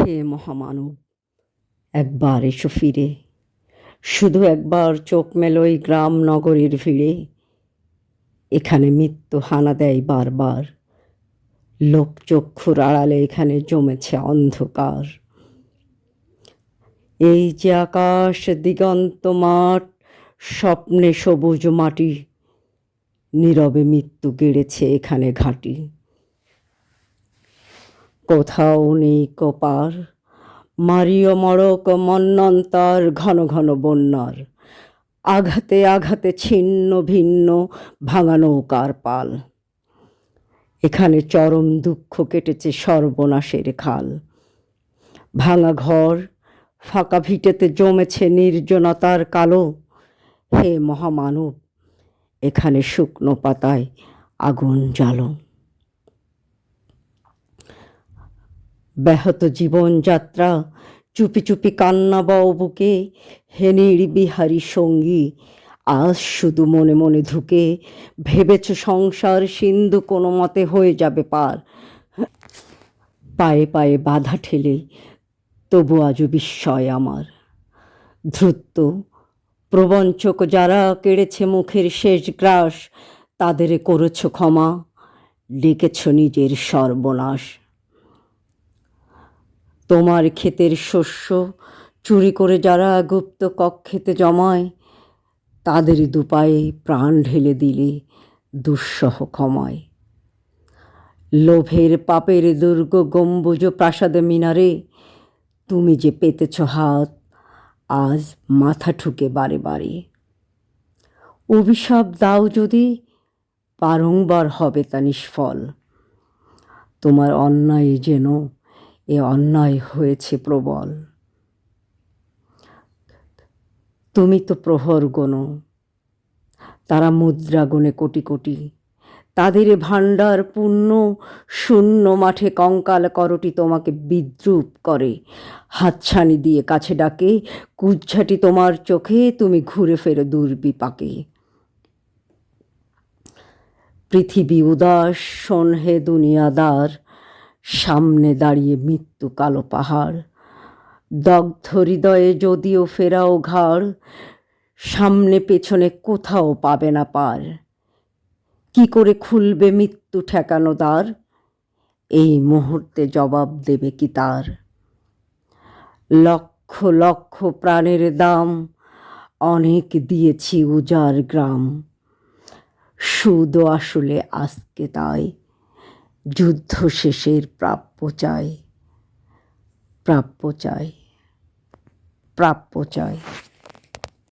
হে মহামানব, একবার এসো ফিরে, শুধু একবার চোখ মেলোই গ্রাম নগরের ভিড়ে। এখানে মৃত্যু হানা দেয় বারবার, লোকচক্ষুর আড়ালে এখানে জমেছে অন্ধকার। এই যে আকাশ দিগন্ত মাঠ, স্বপ্নে সবুজ মাটি, নীরবে মৃত্যু গেড়েছে এখানে ঘাঁটি। কোথাও নেই কপার, মারিও মড়ক মন্বন্তর ঘন ঘন বন্যার, আঘাতে আঘাতে ছিন্ন ভিন্ন ভাঙা নৌকার পাল। এখানে চরম দুঃখ কেটেছে সর্বনাশের খাল। ভাঙা ঘর, ফাঁকা ভিটেতে জমেছে নির্জনতার কালো। হে মহামানব, এখানে শুকনো পাতায় আগুন জ্বালো। ব্যাহত জীবনযাত্রা, চুপি চুপি কান্না বও বুকে, হে নির্বিহারী সঙ্গী, আজ শুধু মনে মনে ধুকে ভেবেছ সংসার সিন্ধু কোনো মতে হয়ে যাবে পার। পায়ে পায়ে বাধা ঠেলে তবু আজও বিস্ময় আমার। ধূর্ত প্রবঞ্চক যারা কেড়েছে মুখের শেষ গ্রাস, তাদের করেছ ক্ষমা, ডেকেছ নিজের সর্বনাশ। তোমার ক্ষেতের শস্য চুরি করে যারা গুপ্ত কক্ষেতে জমায়, তাদের দুপায়ে প্রাণ ঢেলে দিলে দুঃসহ ক্ষমায়। লোভের পাপের দুর্গ গম্বুজ প্রাসাদে মিনারে তুমি যে পেতেছ হাত, আজ মাথা ঠুকে বারে বারে। অভিশাপ দাও যদি, বারংবার হবে তা নিষ্ফল। তোমার অন্যায় যেন এ অন্যায় হয়েছে প্রবল। তুমি তো প্রহর গোনো, তারা মুদ্রা গোনে কোটি কোটি, তাদের ভাণ্ডার পূর্ণ, শূন্য মাঠে কঙ্কাল করটি তোমাকে বিদ্রূপ করে। হাতছানি দিয়ে কাছে ডাকে, কুজ্ঝাটি তোমার চোখে, তুমি ঘুরে ফেরো দুর্বিপাকে। পৃথিবী উদাস শোন হে দুনিয়াদার, সামনে দাঁড়িয়ে মৃত্যু কালো পাহাড়। দগ্ধ হৃদয়ে যদিও ফেরাও ঘাড়, সামনে পেছনে কোথাও পাবে না পার। কি করে খুলবে মৃত্যু ঠেকানো দ্বার, এই মুহূর্তে জবাব দেবে কি তার। লক্ষ লক্ষ প্রাণের দাম, অনেক দিয়েছি উজাড় গ্রাম। সুদও আসলে আজকে তাই, যুদ্ধ শেষের প্রাপ্য চাই, প্রাপ্য চাই, প্রাপ্য চাই।